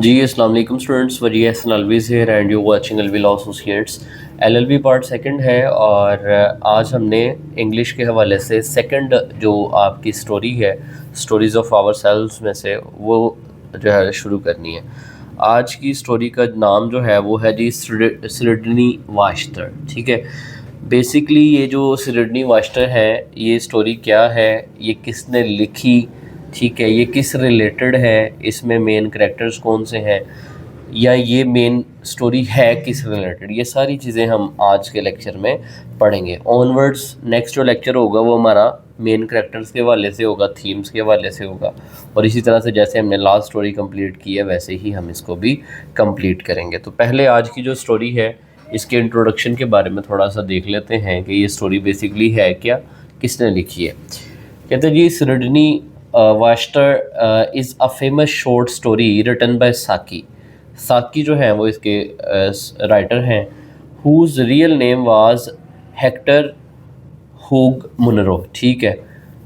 जी अस्सलाम वालेकुम students, Wajih Hasan Alvi here and you watching Alvi law associates. LLB part second है और आज हमने इंग्लिश के हवाले से सेकंड जो आपकी स्टोरी है, स्टोरीज़ ऑफ आवर सेल्व्स में से वो जो है शुरू करनी है। आज की स्टोरी का नाम जो है वो है जी सिडनी वाश्टर। ठीक है, बेसिकली ये जो सिडनी वाश्टर है, ये स्टोरी क्या है, ये किसने लिखी, ठीक है, ये किस रिलेटेड है, इसमें मेन करेक्टर्स कौन से हैं, या ये मेन स्टोरी है किस रिलेटेड, ये सारी चीज़ें हम आज के लेक्चर में पढ़ेंगे। ऑनवर्ड्स नेक्स्ट जो लेक्चर होगा वो हमारा मेन करेक्टर्स के हवाले से होगा, थीम्स के हवाले से होगा, और इसी तरह से जैसे हमने लास्ट स्टोरी कंप्लीट की है वैसे ही हम इसको भी कंप्लीट करेंगे। तो पहले आज की जो स्टोरी है इसके इंट्रोडक्शन के बारे में थोड़ा सा देख लेते हैं कि ये स्टोरी बेसिकली है क्या, किसने लिखी है। कहते हैं जी Sidney Vashtar is a famous short story written by Saki. Saki जो है वो इसके राइटर हैं, whose real name was Hector Hugh Munro. ठीक है,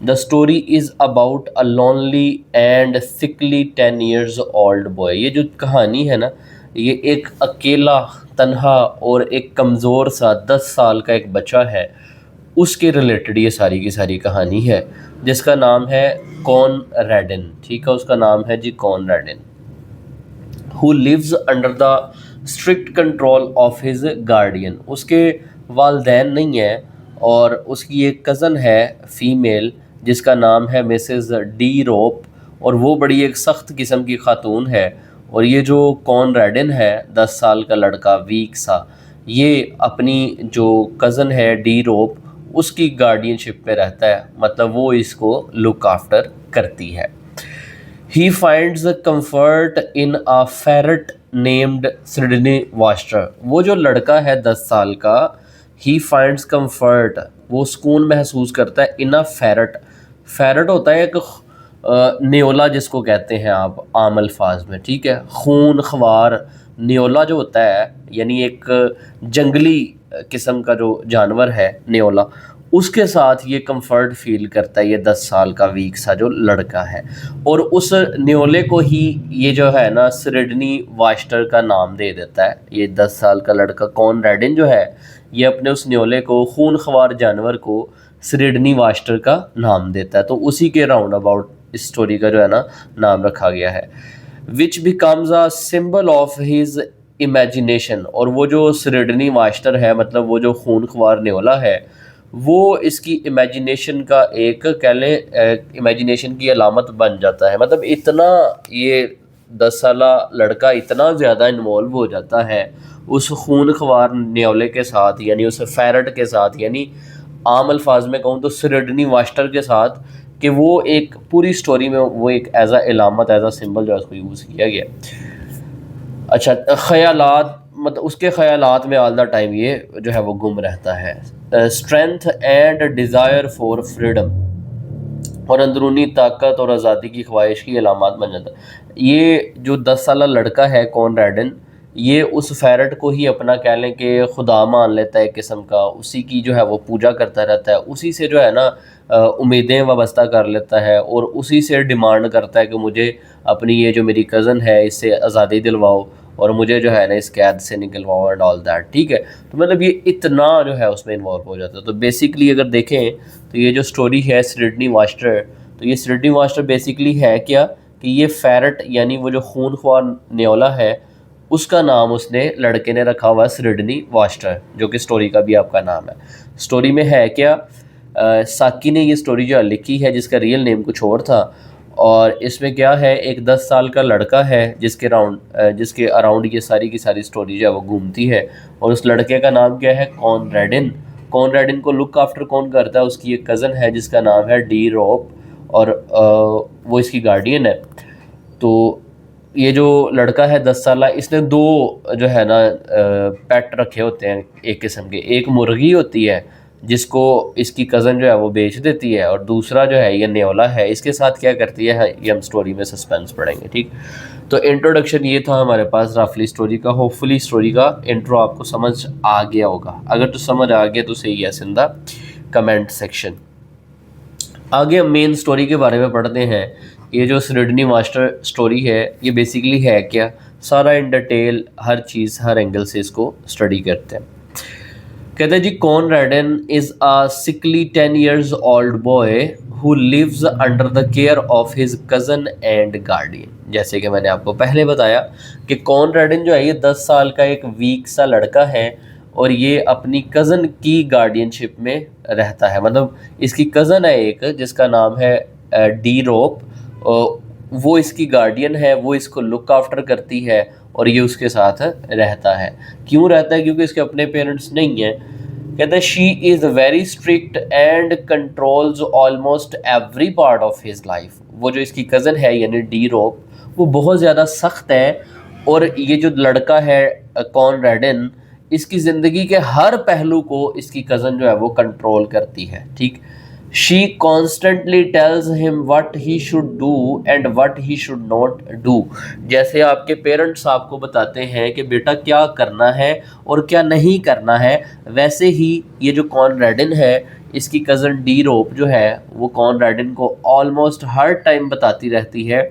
the story is about a lonely and sickly 10 years old boy. ये जो कहानी है ना, ये एक अकेला, तन्हा और एक कमज़ोर सा 10 साल का एक बच्चा है, उसके रिलेटेड ये सारी की सारी कहानी है, जिसका नाम है कॉन रेडन। ठीक है, उसका नाम है जी Conradin, who lives under the strict control of his guardian. उसके वालदैन नहीं है और उसकी एक कज़न है फ़ीमेल जिसका नाम है मिसेस डी रोप, और वो बड़ी एक सख्त किस्म की खातून है। और ये जो कॉन रेडन है, 10 साल का लड़का, वीक सा, ये अपनी जो कज़न है डी रोप, उसकी गार्डियनशिप पे रहता है, मतलब वो इसको लुक आफ्टर करती है। He finds the comfort in a ferret named Sydney Waster। वो जो लड़का है 10 साल का, he finds comfort, वो सुकून महसूस करता है in a ferret। ferret होता है एक न्योला जिसको कहते हैं आप आम अल्फाज में, ठीक है, खून ख्वार न्योला जो होता है, यानी एक जंगली किस्म का जो जानवर है न्योला, उसके साथ ये कंफर्ट फील करता है ये 10 साल का वीक सा जो लड़का है। और उस न्योले को ही ये जो है ना सिडनी वाश्टर का नाम दे देता है। ये 10 साल का लड़का कॉन रेडन जो है, ये अपने उस न्योले को, खून ख्वार जानवर को, सिडनी वाश्टर का नाम देता है। तो उसी के राउंड अबाउट इस स्टोरी का जो है ना नाम रखा गया है, which becomes a symbol of his imagination. और वो जो सिडनी वाश्टर है, मतलब वो जो खून ख्वार न्योला है, वो इसकी इमेजिनेशन का एक, कह लें, इमेजिनेशन की अलामत बन जाता है। मतलब इतना ये 10 साला लड़का इतना ज़्यादा इन्वॉल्व हो जाता है उस खून ख्वार न्योले के साथ, यानी उस फेरट के साथ, यानी आम अल्फाज में कहूँ तो सिडनी वाश्टर के साथ, कि वो एक पूरी स्टोरी में वो एक एज आ इलामत, एज आ सिंबल जो है उसको यूज़ किया गया। अच्छा, ख़यालात, मतलब उसके ख़यालात में ऑल द टाइम ये जो है वो गुम रहता है। Strength and desire for freedom, और अंदरूनी ताकत और आज़ादी की ख्वाहिश की अलामत बन जाता है। ये जो 10 साला लड़का है कॉन रेडन, ये उस फेरट को ही अपना, कह लें कि खुदा मान लेता है एक किस्म का, उसी की जो है वो पूजा करता रहता है, उसी से जो है ना उम्मीदें वाबस्ता कर लेता है, और उसी से डिमांड करता है कि मुझे अपनी ये जो मेरी कज़न है इससे आज़ादी दिलवाओ, और मुझे जो है ना इस कैद से निकलवाओ एंड ऑल दैट। ठीक है, तो मतलब ये इतना जो है उसमें इन्वॉल्व हो जाता है। तो बेसिकली अगर देखें तो ये जो स्टोरी है सिडनी वाश्टर, तो ये सिडनी वाश्टर बेसिकली है क्या, कि ये फेरट यानी वो जो खून ख्वार न्योला है, उसका नाम उसने, लड़के ने रखा हुआ सिडनी वाश्टर, जो कि स्टोरी का भी आपका नाम है। स्टोरी में है क्या, साकी ने ये स्टोरी जो लिखी है, जिसका रियल नेम कुछ और था, और इसमें क्या है, एक 10 साल का लड़का है जिसके अराउंड ये सारी की सारी स्टोरी जो है वो घूमती है। और उस लड़के का नाम क्या है, कॉन रेडन। कॉन रेडन को लुक आफ्टर कौन करता है, उसकी एक कज़न है जिसका नाम है डी रोप, और वो इसकी गार्डियन है। तो ये जो लड़का है 10 साल, इसने 2 जो है ना पेट रखे होते हैं एक किस्म के। एक मुर्गी होती है जिसको इसकी कज़न जो है वो बेच देती है, और दूसरा जो है ये न्योला है, इसके साथ क्या करती है ये हम स्टोरी में सस्पेंस पढ़ेंगे। ठीक, तो इंट्रोडक्शन ये था हमारे पास रफली स्टोरी का। होपफुली स्टोरी का इंट्रो आपको समझ आ गया होगा। अगर तो समझ आ गया तो सही है इन द कमेंट सेक्शन। आगे हम मेन स्टोरी के बारे में पढ़ते हैं। ये जो सिडनी मास्टर स्टोरी है ये बेसिकली है क्या, सारा in detail her cheese her angle से इसको स्टडी करते हैं। कहते हैं जी, Conradin is a sickly 10 years old boy who lives under the care of his cousin and guardian. जैसे कि मैंने आपको पहले बताया कि कॉनरेडन जो है ये 10 साल का एक वीक सा लड़का है और ये अपनी कज़न की गार्डियनशिप में रहता है। मतलब इसकी कज़न है एक जिसका नाम है डी रोप, वो इसकी गार्डियन है, वो इसको लुक आफ्टर करती है और ये उसके साथ रहता है। क्यों रहता है? क्योंकि इसके अपने पेरेंट्स नहीं हैं। कहते हैं she is very strict and controls almost every part of his life. वो जो इसकी कज़न है यानी डी रोप, वो बहुत ज़्यादा सख्त है और ये जो लड़का है कॉनरेडन, इसकी ज़िंदगी के हर पहलू को इसकी कज़न जो है वो कंट्रोल करती है। ठीक, she constantly tells him what he should do and what he should not do. जैसे आपके पेरेंट्स आपको बताते हैं कि बेटा क्या करना है और क्या नहीं करना है, वैसे ही ये जो कॉनरेडन है, इसकी कज़न डी रोप जो है वो कॉनरेडन को ऑलमोस्ट हर टाइम बताती रहती है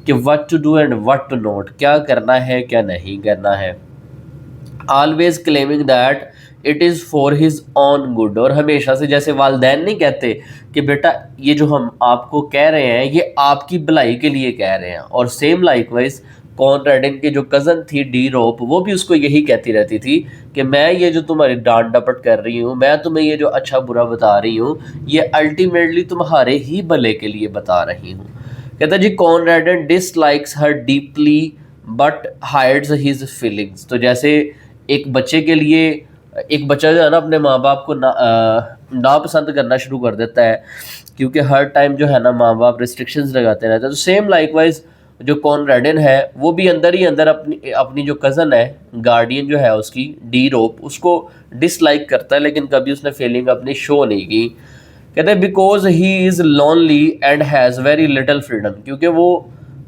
कि what to do and what to not, क्या करना है क्या नहीं करना है। Always claiming that it is for his own good. और हमेशा से जैसे वालदैन नहीं कहते कि बेटा ये जो हम आपको कह रहे हैं ये आपकी भलाई के लिए कह रहे हैं, और सेम लाइकवाइज कॉनरेडन की जो कज़न थी डी रोप, वो भी उसको यही कहती रहती थी कि मैं ये जो तुम्हारी डांट डपट कर रही हूँ, मैं तुम्हें ये जो अच्छा बुरा बता रही हूँ, ये अल्टीमेटली तुम्हारे ही भले के लिए बता रही हूँ। कहता जी, Conradin dislikes her deeply but hides his feelings. तो जैसे एक बच्चे के लिए एक बच्चा जो है ना अपने माँ बाप को नापसंद करना शुरू कर देता है क्योंकि हर टाइम जो है ना माँ बाप रिस्ट्रिक्शंस लगाते रहते हैं। तो सेम लाइकवाइज जो कॉनरेडन है वो भी अंदर ही अंदर अपनी अपनी जो कज़न है गार्डियन जो है उसकी डी रोप, उसको डिसलाइक करता है, लेकिन कभी उसने फीलिंग अपनी शो नहीं की। कहते हैं because he is lonely and has very little freedom. क्योंकि वो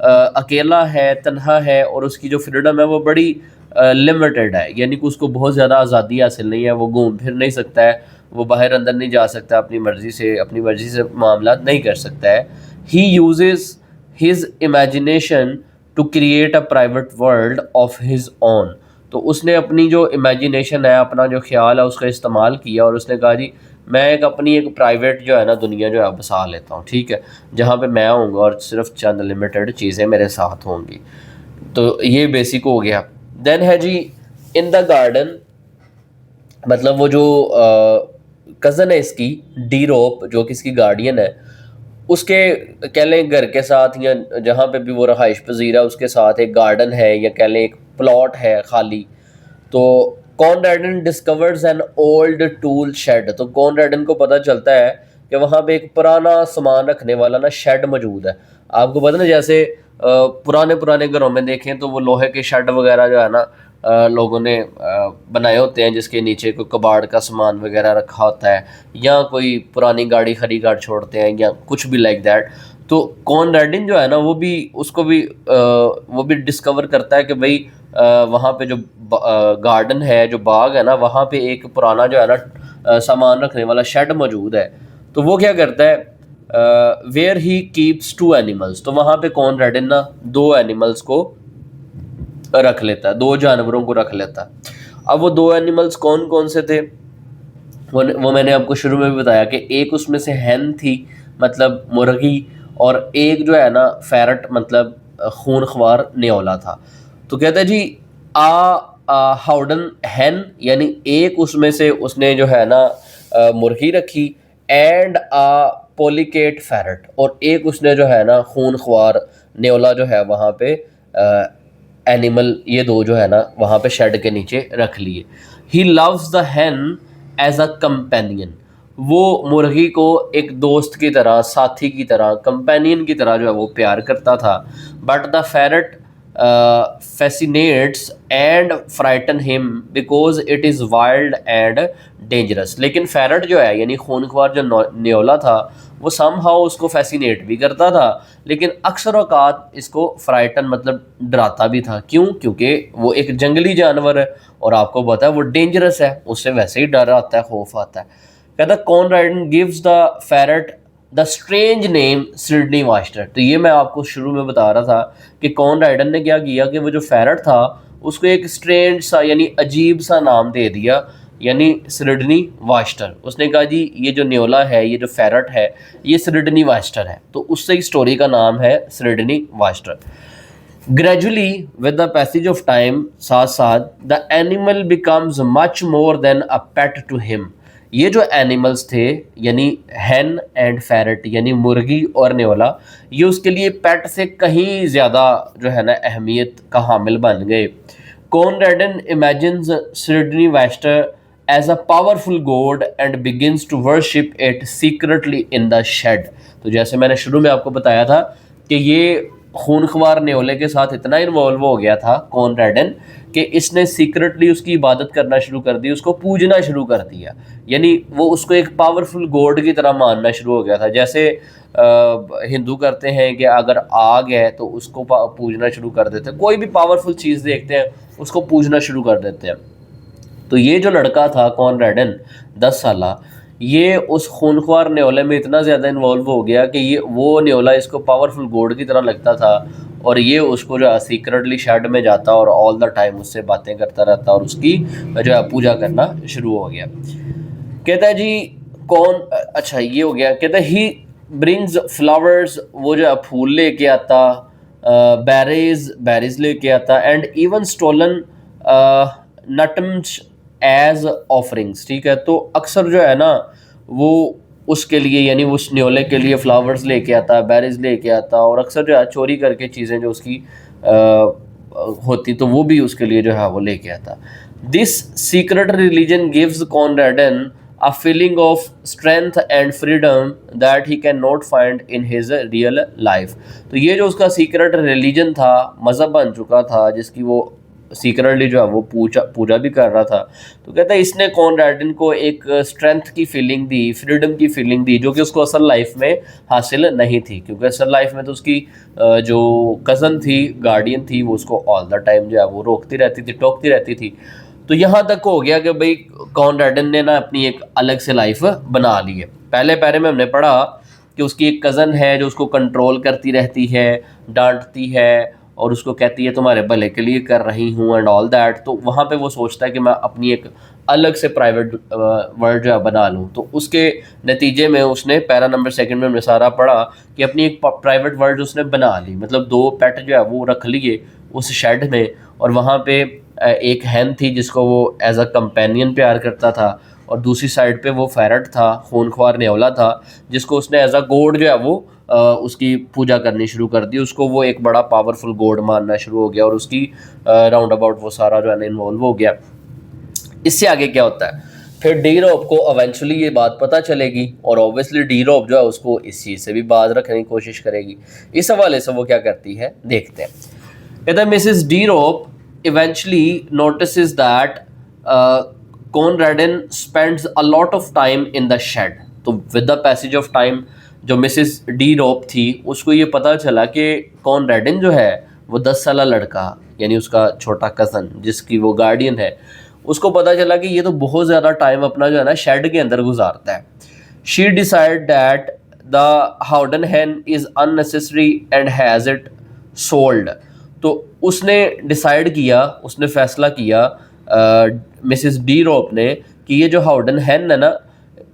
अकेला है, तन्हा है और उसकी जो फ्रीडम है वो बड़ी लिमिटेड है, यानी कि उसको बहुत ज़्यादा आज़ादी हासिल नहीं है, वो घूम फिर नहीं सकता है, वो बाहर अंदर नहीं जा सकता, अपनी मर्ज़ी से मामला नहीं कर सकता है। He uses his imagination to create a private world of his own. तो उसने अपनी जो इमेजिनेशन है, अपना जो ख्याल है, उसका इस्तेमाल किया और उसने कहा जी मैं अपनी एक प्राइवेट जो है ना दुनिया जो है बसा लेता हूँ, ठीक है, जहाँ पे मैं आऊँगा और सिर्फ चंद लिमिटेड चीज़ें मेरे साथ होंगी। तो ये बेसिक हो गया। देन है जी इन द गार्डन, मतलब वो जो कज़न है इसकी डी रोप जो कि इसकी गार्डियन है, उसके कह लें घर के साथ या जहाँ पे भी वो रहाइश पजीर है उसके साथ एक गार्डन है या कह लें एक प्लॉट है खाली। तो Conradin discovers an old tool shed. तो कॉनरेडन को पता चलता है कि वहाँ पे एक पुराना सामान रखने वाला ना शेड मौजूद है। आपको पता ना जैसे पुराने घरों में देखें तो वो लोहे के शेड वगैरह जो है ना लोगों ने बनाए होते हैं जिसके नीचे कोई कबाड़ का सामान वगैरह रखा होता है, या कोई पुरानी गाड़ी खड़ी कर छोड़ते हैं या कुछ भी लाइक दैट। तो कॉनरेडन जो है ना वो भी उसको भी वो भी डिस्कवर करता है कि भाई वहाँ पे जो गार्डन है, जो बाग है ना, वहाँ पे एक पुराना जो है ना सामान रखने वाला शेड मौजूद है। तो वो क्या करता है, वेयर ही कीप्स 2 एनिमल्स। तो वहाँ पे कॉनरेडन ना 2 एनिमल्स को रख लेता है, 2 जानवरों को रख लेता है। अब वो 2 एनिमल्स कौन कौन से थे वो मैंने आपको शुरू में भी बताया कि एक उसमें से हैन थी, मतलब मुर्गी, और एक जो है ना फैरट, मतलब खूनख्वार न्योला था। तो कहता है जी हाउडन हैन, यानी एक उसमें से उसने जो है ना मुर्गी रखी, एंड पोलिकेट फैरट, और एक उसने जो है ना खूनख्वार न्योला जो है वहाँ पे एनिमल, ये 2 जो है ना वहाँ पे शेड के नीचे रख लिए। He loves the hen as a companion. वो मुर्गी को एक दोस्त की तरह, साथी की तरह, कंपेनियन की तरह जो है वो प्यार करता था। But the ferret fascinates and frighten him because it is wild and dangerous. लेकिन फैरट जो है यानी खूनख्वार जो न्योला था वो समहाउ उसको फैसिनेट भी करता था, लेकिन अक्सर औकात इसको फ्राइटन मतलब डराता भी था। क्यों? क्योंकि वो एक जंगली जानवर है और आपको पता है वो डेंजरस है, उससे वैसे ही डर आता है, खौफ आता है। कहता Conradin gives the ferret the strange name Sidney Vashtar. तो ये मैं आपको शुरू में बता रहा था कि कॉन राइडन ने क्या किया कि वो जो फेरट था उसको एक स्ट्रेंज सा यानी अजीब सा नाम दे दिया, यानी सिडनी वास्टर। उसने कहा जी ये जो न्योला है, ये जो फेरट है, ये सिडनी वास्टर है, तो उससे स्टोरी का नाम है Sredni Vashtar. Gradually with the passage of time, साथ साथ, the animal becomes much more than a pet to him. ये जो एनिमल्स थे यानी हैन एंड फैरट यानी मुर्गी और न्योला, ये उसके लिए पेट से कहीं ज़्यादा जो है ना अहमियत का हामिल बन गए। Conradin imagines Sidney Vashtar as a powerful god and begins to worship it secretly in the shed. तो जैसे मैंने शुरू में आपको बताया था कि ये खूनख्वार न्योले के साथ इतना इन्वॉल्व हो गया था कॉनरेडन कि इसने सीक्रेटली उसकी इबादत करना शुरू कर दी, उसको पूजना शुरू कर दिया, यानी वो उसको एक पावरफुल गॉड की तरह मानना शुरू हो गया था। जैसे हिंदू करते हैं कि अगर आग है तो उसको पूजना शुरू कर देते हैं, कोई भी पावरफुल चीज़ देखते हैं उसको पूजना शुरू कर देते हैं। तो ये जो लड़का था कॉनरेडन 10 साला, ये उस खूनख्वार न्योले में इतना ज़्यादा इन्वॉल्व हो गया कि ये वो न्योला इसको पावरफुल गॉड की तरह लगता था, और ये उसको जो है सीक्रेटली शेड में जाता और ऑल द टाइम उससे बातें करता रहता और उसकी जो है पूजा करना शुरू हो गया। कहता है जी कौन, अच्छा ये हो गया, कहता है ही ब्रिंग्स फ्लावर्स, वो जो है फूल लेके आता, बेरीज बेरीज लेके आता, and even stolen nutmegs as offerings. ठीक है, तो अक्सर जो है ना वो उसके लिए यानी उस न्योले के लिए फ्लावर्स लेके आता, बेरीज लेके आता, और अक्सर जो है चोरी करके चीज़ें जो उसकी होती तो वो भी उसके लिए जो है वो लेके आता। This secret religion gives Conradin a feeling of strength and freedom that he cannot find in his real life। तो ये जो उसका सीक्रेट रिलीजन था, मज़हब बन चुका था, जिसकी वो सीक्रेटली जो है वो पूजा भी कर रहा था, तो कहता है इसने कॉनरेडन को एक स्ट्रेंथ की फीलिंग दी, फ्रीडम की फीलिंग दी, जो कि उसको असल लाइफ में हासिल नहीं थी, क्योंकि असल लाइफ में तो उसकी जो कज़न थी, गार्डियन थी, वो उसको ऑल द टाइम जो है वो रोकती रहती थी, टोकती रहती थी। तो यहाँ तक हो गया कि भाई कॉनरेडन ने ना अपनी एक अलग से लाइफ बना ली है। पहले पैरे में हमने पढ़ा कि उसकी एक कज़न है जो उसको कंट्रोल करती रहती है, डांटती है और उसको कहती है तुम्हारे भले के लिए कर रही हूँ एंड ऑल दैट। तो वहाँ पे वो सोचता है कि मैं अपनी एक अलग से प्राइवेट वर्ल्ड जो है बना लूँ। तो उसके नतीजे में उसने पैरा नंबर 2 में हमने सारा पढ़ा कि अपनी एक प्राइवेट वर्ल्ड उसने बना ली, मतलब 2 पेट जो है वो रख लिए उस शेड में, और वहाँ पे एक हैन थी जिसको वो एज अ कंपेनियन प्यार करता था, और दूसरी साइड पे वो फेरट था, खूनख्वार न्योला था, जिसको उसने एज अ गॉड जो है वो उसकी पूजा करनी शुरू कर दी, उसको वो एक बड़ा पावरफुल गॉड मानना शुरू हो गया, और उसकी राउंड अबाउट वो सारा जो है ना इन्वॉल्व हो गया। इससे आगे क्या होता है, फिर डी रॉब को अवेंचुअली ये बात पता चलेगी, और ऑब्वियसली डी रॉब जो है उसको इस चीज़ से भी बाज रखने की कोशिश करेगी। इस हवाले से वो क्या करती है देखते हैं। कहता है Mrs De Ropp eventually notices that Conradin spends a lot of time in the shed। तो with the passage of time जो मिसेस डी रॉप थी उसको ये पता चला कि कॉनरेडन जो है वो 10 साल लड़का यानी उसका छोटा कज़न जिसकी वो गार्डियन है, उसको पता चला कि ये तो बहुत ज़्यादा टाइम अपना जो है ना शेड के अंदर गुजारता है। She decide that the Houdan hen is unnecessary and has it sold. तो उसने डिसाइड किया, उसने फैसला किया मिसेस डी रॉप ने कि ये जो हाउडन हैन है ना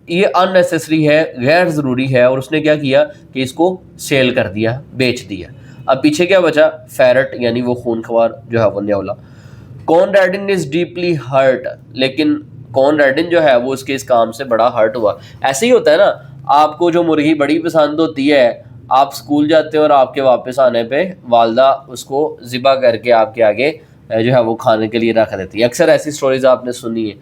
ये अननेसेसरी है, गैर ज़रूरी है, और उसने क्या किया कि इसको सेल कर दिया, बेच दिया। अब पीछे क्या बचा, फेरट यानी वो खूनख्वार जो है वो न्योला। कॉनरेडन इज़ डीपली हर्ट, लेकिन कॉनरेडन जो है वो उसके इस काम से बड़ा हर्ट हुआ। ऐसे ही होता है ना, आपको जो मुर्गी बड़ी पसंद होती है, आप स्कूल जाते हो और आपके वापस आने पे वालदा उसको ज़िबा करके आपके आगे जो है वो खाने के लिए रख देती है। अक्सर ऐसी स्टोरीज आपने सुनी है।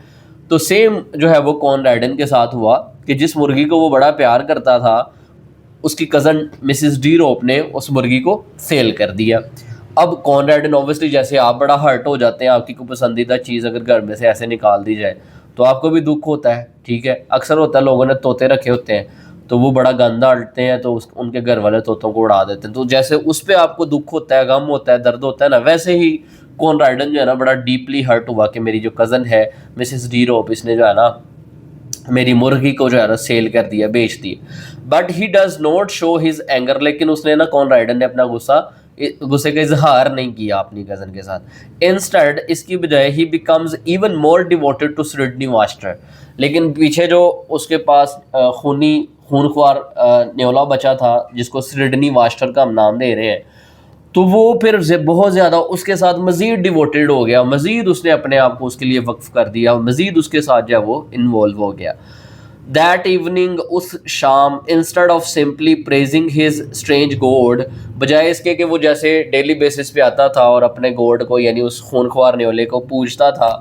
तो सेम जो है वो कॉनरेडन के साथ हुआ कि जिस मुर्गी को वो बड़ा प्यार करता था, उसकी कज़न मिसेस डी रॉप ने उस मुर्गी को सेल कर दिया। अब कॉनरेडन ऑब्वियसली जैसे आप बड़ा हर्ट हो जाते हैं, आपकी कोई पसंदीदा चीज़ अगर घर में से ऐसे निकाल दी जाए तो आपको भी दुख होता है, ठीक है। अक्सर होता है लोगों ने तोते रखे होते हैं तो वो बड़ा गंदा डालते हैं तो उनके घर वाले तोतों को उड़ा देते हैं, तो जैसे उस पर आपको दुख होता है, गम होता है, दर्द होता है ना, वैसे ही कॉनरेडन जो है ना बड़ा डीपली हर्ट हुआ कि मेरी जो कज़न है मिसेस डी रॉप, इसने जो है ना मेरी मुर्गी को जो है ना सेल कर दिया, बेच दिया। But he does not show his anger, लेकिन उसने ना कॉन राइडर ने अपना गुस्से का इजहार नहीं किया अपनी कज़न के साथ। इंस्टेड इसकी बजाय he becomes even more devoted to Sredni Vashtar, लेकिन पीछे जो उसके पास खूनख्वार न्योला बचा था जिसको सिडनी वास्टर का हम नाम दे रहे हैं, तो वो फिर बहुत ज़्यादा उसके साथ मज़ीद डिवोटेड हो गया, मज़ीद उसने अपने आप को उसके लिए वक्फ कर दिया, मज़ीद उसके साथ जो है वो इन्वॉल्व हो गया। दैट इवनिंग, उस शाम, instead of simply praising his strange God, बजाय इसके कि वो जैसे डेली बेसिस पे आता था और अपने गॉड को यानी उस खूनख्वार न्योले को पूजता था,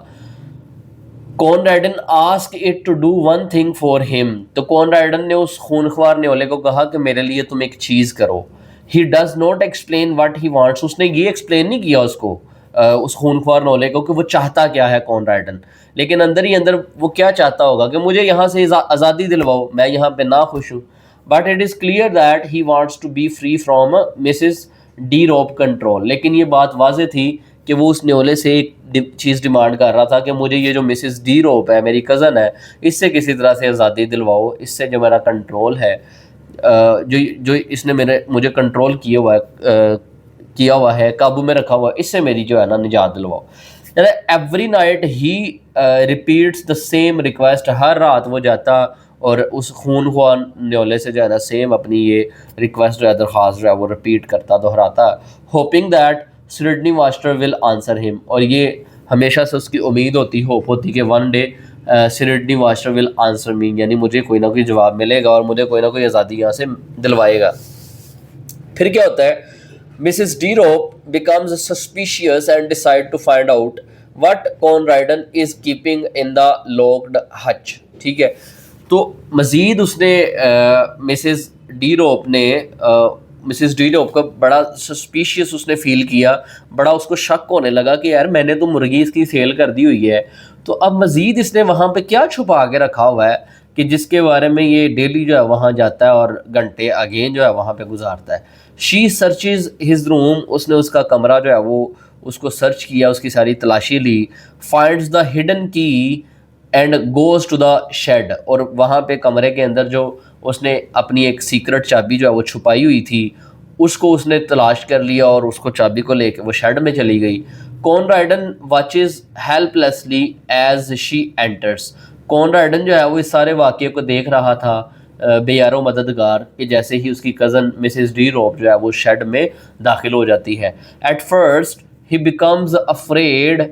Conradin ask it to do one thing for him, तो कॉनराडन ने उस खूनख्वार न्योले को कहा कि मेरे लिए तुम एक चीज़ करो। He does not explain what he wants, उसने ये एक्सप्लेन नहीं किया उसको, उस खूनख्वार न्योले को, कि वो चाहता क्या है कॉनराडन, लेकिन अंदर ही अंदर वो क्या चाहता होगा कि मुझे यहाँ से आज़ादी दिलवाओ, मैं यहाँ पे ना खुश हूँ। But it is clear that he wants to be free from Mrs De Ropp control, लेकिन ये बात वाजे थी कि वो उस न्योले से एक चीज़ डिमांड कर रहा था कि मुझे ये जो मिसिस डी रोप है, मेरी कज़न है, इससे किसी तरह से आज़ादी दिलवाओ, इससे जो मेरा कंट्रोल है, जो जो इसने मुझे कंट्रोल किया हुआ है, काबू में रखा हुआ है, इससे मेरी जो है ना निजात दिलवाओ। Every night he repeats the same request, हर रात वो जाता और उस खूनख्वार न्योले से जो है ना सेम अपनी ये रिक्वेस्ट जो है, दरख्वास्त जो है वो रिपीट करता, दोहराता, hoping that Sidney master will answer him, और ये हमेशा से उसकी उम्मीद होती, होप होती कि one day Sydney master will answer me, यानी मुझे कोई ना कोई जवाब मिलेगा और मुझे कोई ना कोई आज़ादी यहाँ से दिलवाएगा। फिर क्या होता है, Mrs De Ropp becomes suspicious and decide to find out what Conradin is keeping in the locked hutch. ठीक है, तो मज़ीद उसने मिसिस डी रोप का बड़ा सस्पिशियस उसने फील किया, बड़ा उसको शक होने लगा कि यार मैंने तो मुर्गी इसकी सेल कर दी हुई है, तो अब मज़ीद इसने वहाँ पे क्या छुपा के रखा हुआ है कि जिसके बारे में ये डेली जो है वहाँ जाता है और घंटे अगेन जो है वहाँ पे गुजारता है। शी सर्चिज हिज रूम, उसने उसका कमरा जो है वो उसको सर्च किया, उसकी सारी तलाशी ली। Finds the hidden key and goes to the shed, और वहाँ पे कमरे के अंदर जो उसने अपनी एक सीक्रेट चाबी जो है वो छुपाई हुई थी, उसको उसने तलाश कर लिया और उसको चाबी को लेकर वो शेड में चली गई। Conradin watches helplessly as she enters, Conradin जो है वो इस सारे वाक़े को देख रहा था बेयारो मददगार, कि जैसे ही उसकी कज़न मिसिस डी रोप जो है वो शेड में दाखिल हो जाती है। At first he becomes afraid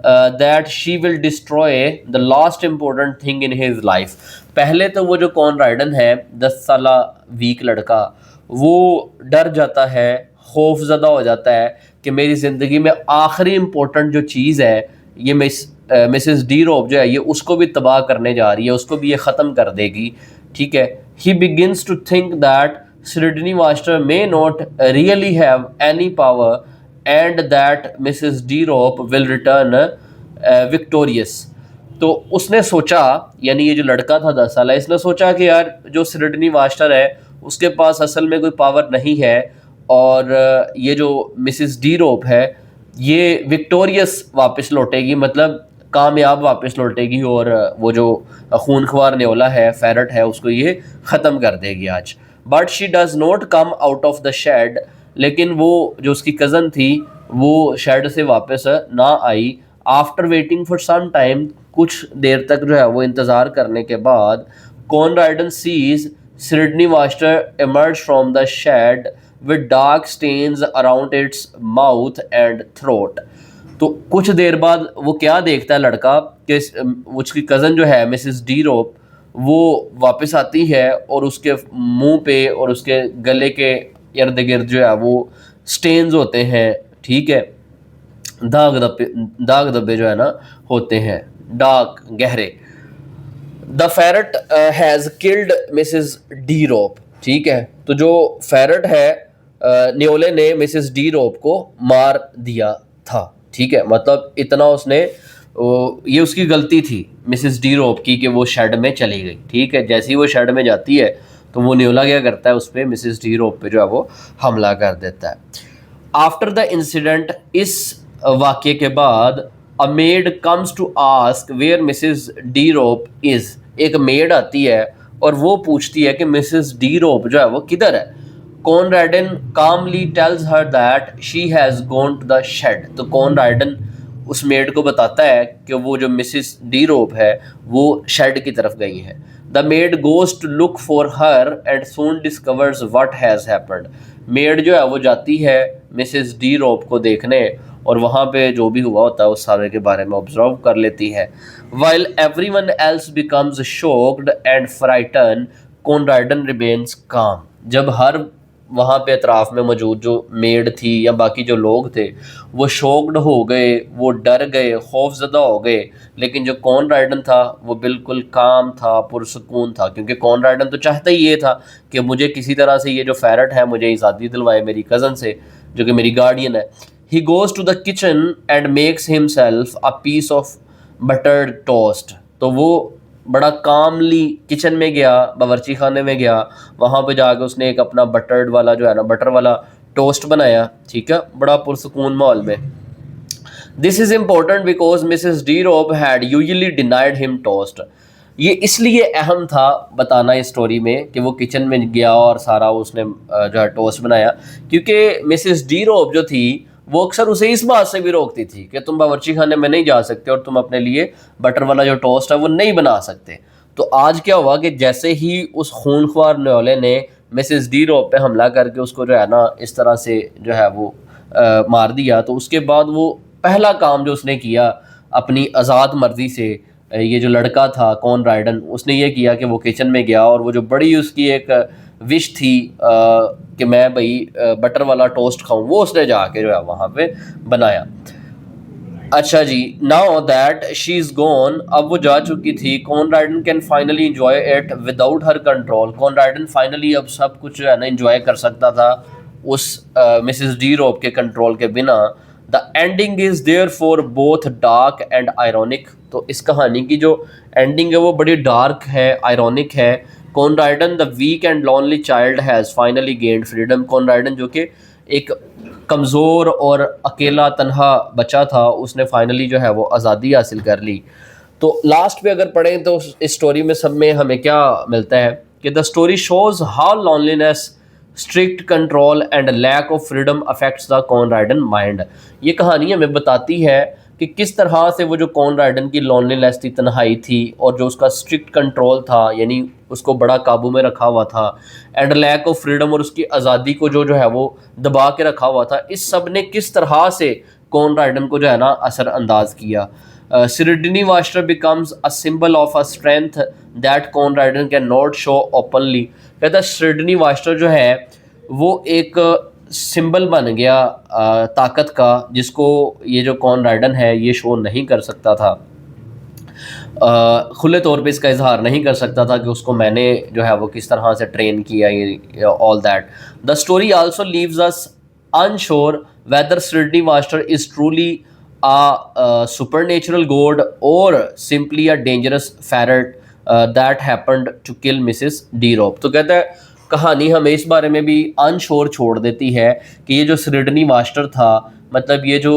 that she will destroy the last important thing in his life. पहले तो वो जो कॉनराडन है 10 साला वीक लड़का, वो डर जाता है, खौफज़दा हो जाता है कि मेरी ज़िंदगी में आखिरी इम्पोर्टेंट जो चीज़ है ये मिसिस डी रोप जो है ये उसको भी तबाह करने जा रही है, उसको भी ये ख़त्म कर देगी। ठीक है, he begins to think that Sidney Vashtar may not really have any power and that Mrs De Ropp will return victorious. तो उसने सोचा, यानी ये जो लड़का था 10 साल, इसने सोचा कि यार जो सिडनी मास्टर है उसके पास असल में कोई पावर नहीं है, और ये जो मिसिस डी रोप है ये विक्टोरियस वापस लौटेगी, मतलब कामयाब वापस लौटेगी, और वो जो खूनख्वार न्योला है, फेरट है, उसको ये ख़त्म कर देगी आज। But she does not come out of the shed, लेकिन वो जो उसकी कज़न थी वो शेड से वापस ना आई। After waiting for some time, कुछ देर तक जो है वो इंतज़ार करने के बाद, Conradin sees Sidney Vashtar emerge from the shed with dark stains around its mouth and throat. तो कुछ देर बाद वो क्या देखता है लड़का कि उसकी कज़न जो है मिसिस डी रोप वो वापस आती है और उसके मुंह पे और उसके गले के इर्द गिर्द जो है वो स्टेन्स होते हैं। ठीक है, दाग धब्बे जो है ना होते हैं, डार्क, गहरे। The ferret has killed Mrs De Ropp. ठीक है, तो जो फेरट है न्योले ने मिसिस डी रोप को मार दिया था। ठीक है, मतलब इतना उसने, ये उसकी गलती थी मिसिस डी रोप की कि वो शेड में चली गई। ठीक है, जैसे ही वो शेड में जाती है तो वो न्योला क्या करता है, उस पर मिसिस डी रोप पे जो है वो हमला कर देता है। आफ्टर द इंसिडेंट, इस वाक़े के बाद, a maid comes to ask where Mrs De Ropp is, एक मेड आती है और वो पूछती है कि मिसेस डी रोप जो है वो किधर है। Conradin calmly tells her that she has gone to the shed. तो कॉनराडन उस मेड को बताता है कि वो जो मिसेस डी रोप है वो शेड की तरफ गई है। The maid goes to look for her and soon discovers what has happened. Maid जो है वो जाती है मिसेस डी रोप को देखने और वहाँ पे जो भी हुआ होता है उस सारे के बारे में ऑब्जर्व कर लेती है। While everyone else becomes shocked and frighten, Conradin remains calm. जब हर वहाँ पे अतराफ़ में मौजूद जो मेड थी या बाकी जो लोग थे वो शॉक्ड हो गए, वो डर गए, खौफज़दा हो गए, लेकिन जो कॉनराडन था वो बिल्कुल काम था, पुरसकून था, क्योंकि कॉनराडन तो चाहता ही ये था कि मुझे किसी तरह से ये जो फेरट है मुझे आज़ादी दिलवाए मेरी कज़न से, जो कि मेरी गार्डियन है। He goes to the kitchen and makes himself a piece of buttered toast. तो वो बड़ा कामली किचन में गया, बावर्ची खाने में गया, वहाँ पे जाके उसने एक अपना बटर्ड वाला जो है ना बटर वाला टोस्ट बनाया, ठीक है, बड़ा पुरसकून माहौल में। This is important because Mrs D rope had usually denied him toast. ये इसलिए अहम था बताना इस स्टोरी में कि वो किचन में गया और सारा उसने जो है टोस्ट बनाया, क्योंकि मिसेस डी रोप जो थी वो अक्सर उसे इस बात से भी रोकती थी कि तुम बावर्ची खाने में नहीं जा सकते और तुम अपने लिए बटर वाला जो टोस्ट है वो नहीं बना सकते। तो आज क्या हुआ कि जैसे ही उस खूनख्वार न्योले ने मिसेस डी रोप पे हमला करके उसको जो है ना इस तरह से जो है वो मार दिया, तो उसके बाद वो पहला काम जो उसने किया अपनी आज़ाद मर्जी से, ये जो लड़का था कॉनराडन, उसने ये किया कि वो किचन में गया और वो जो बड़ी उसकी एक विश थी कि मैं भाई बटर वाला टोस्ट खाऊं, वो उसने जाके जो है वहाँ पे बनाया। अच्छा जी, now that she is gone, अब वो जा चुकी थी, Conradin can finally enjoy it without her control. Conradin finally अब सब कुछ जो है ना इंजॉय कर सकता था उस मिसेस डी रोप के कंट्रोल के बिना। The ending is there for both dark and ironic. तो इस कहानी की जो एंडिंग है वो बड़ी डार्क है, आयरॉनिक है। Conradin the weak and lonely child has finally gained freedom. Conradin जो कि एक कमज़ोर और अकेला तन्हा बच्चा था, उसने फाइनली जो है वो आज़ादी हासिल कर ली। तो लास्ट पे अगर पढ़ें तो इस स्टोरी में सब में हमें क्या मिलता है कि the story shows how loneliness, strict control and lack of freedom affects the Conradin mind. ये कहानी हमें बताती है कि किस तरह से वो जो कॉनराडन की लॉनलीनेस थी, तन्हाई थी, और जो उसका स्ट्रिक्ट कंट्रोल था यानी उसको बड़ा काबू में रखा हुआ था, एंड लैक ऑफ फ्रीडम और उसकी आज़ादी को जो है वो दबा के रखा हुआ था, इस सब ने किस तरह से कॉनराडन को जो है ना असरअंदाज किया। Sidney Vashtar becomes a symbol of a strength that Conradin can not show openly. कहता है सिडनी वास्टर जो है वो एक सिंबल बन गया ताकत का, जिसको ये जो कॉनराडन है ये शो नहीं कर सकता था, खुले तौर पे इसका इजहार नहीं कर सकता था कि उसको मैंने जो है वो किस तरह से ट्रेन किया, ये all that. The story also leaves us unsure whether Sredni Vashtar is truly a supernatural god or simply a dangerous ferret that happened to kill Mrs. D Rope। तो कहता है कहानी हमें इस बारे में भी अनश्योर छोड़ देती है कि ये जो सिडनी मास्टर था, मतलब ये जो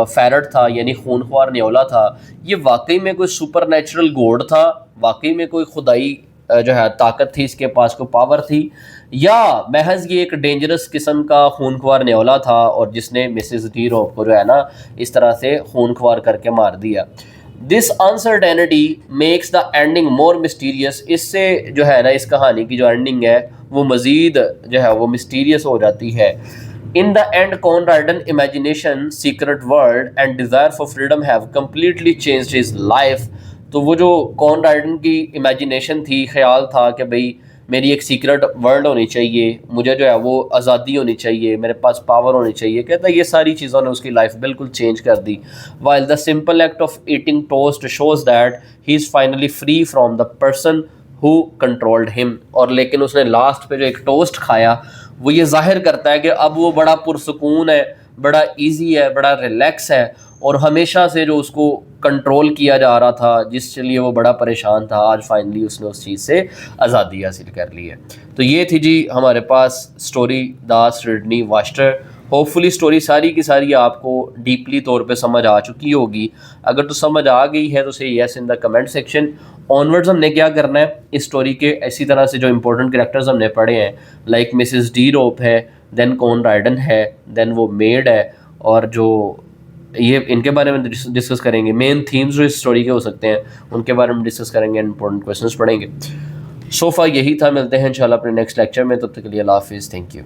फेरट था यानी खूनख्वार न्योला था, ये वाकई में कोई सुपर नेचुरल गॉड था, वाकई में कोई खुदाई जो है ताकत थी, इसके पास कोई पावर थी, या महज ये एक डेंजरस किस्म का खूनख्वार न्योला था और जिसने मिसेस डी रोप को जो है ना इस तरह से खूनख्वार करके मार दिया। This uncertainty makes the ending more mysterious. इससे जो है ना इस कहानी की जो एंडिंग है वो मज़ीद जो है वो मिस्टीरियस हो जाती है। In the end Conradin imagination, secret world and desire for freedom have completely changed his life. तो वो जो कॉनराडन की इमेजिनेशन थी, ख्याल था कि भाई मेरी एक सीक्रेट वर्ल्ड होनी चाहिए, मुझे जो है वो आज़ादी होनी चाहिए, मेरे पास पावर होनी चाहिए, कहता है ये सारी चीज़ों ने उसकी लाइफ बिल्कुल चेंज कर दी। While the simple act of eating toast shows that he is finally free from the person who controlled him. और लेकिन उसने लास्ट पे जो एक टोस्ट खाया वो ये जाहिर करता है कि अब वो बड़ा पुरसकून है, बड़ा इजी है, बड़ा रिलैक्स है, और हमेशा से जो उसको कंट्रोल किया जा रहा था, जिसके लिए वो बड़ा परेशान था, आज फाइनली उसने उस चीज़ से आज़ादी हासिल कर ली है। तो ये थी जी हमारे पास story the Sidney Vashtar. Hopefully story सारी की सारी आपको डीपली तौर पे समझ आ चुकी होगी। अगर तो समझ आ गई है तो से yes in the comment section, onwards हमने क्या करना है इस स्टोरी के, इसी तरह से जो इंपॉर्टेंट कैरेक्टर्स हमने पढ़े हैं लाइक मिसेस डी रोप है, देन कॉन राइडन है, देन वो मेड है, और जो ये इनके बारे में डिस्कस करेंगे। मेन थीम्स जो इस स्टोरी के हो सकते हैं उनके बारे में डिस्कस करेंगे, इंपॉर्टेंट क्वेश्चंस पढ़ेंगे। सोफा यही था, मिलते हैं इंशाल्लाह अपने नेक्स्ट लेक्चर में, तब तक के लिए अल्लाह हाफिज़, थैंक यू।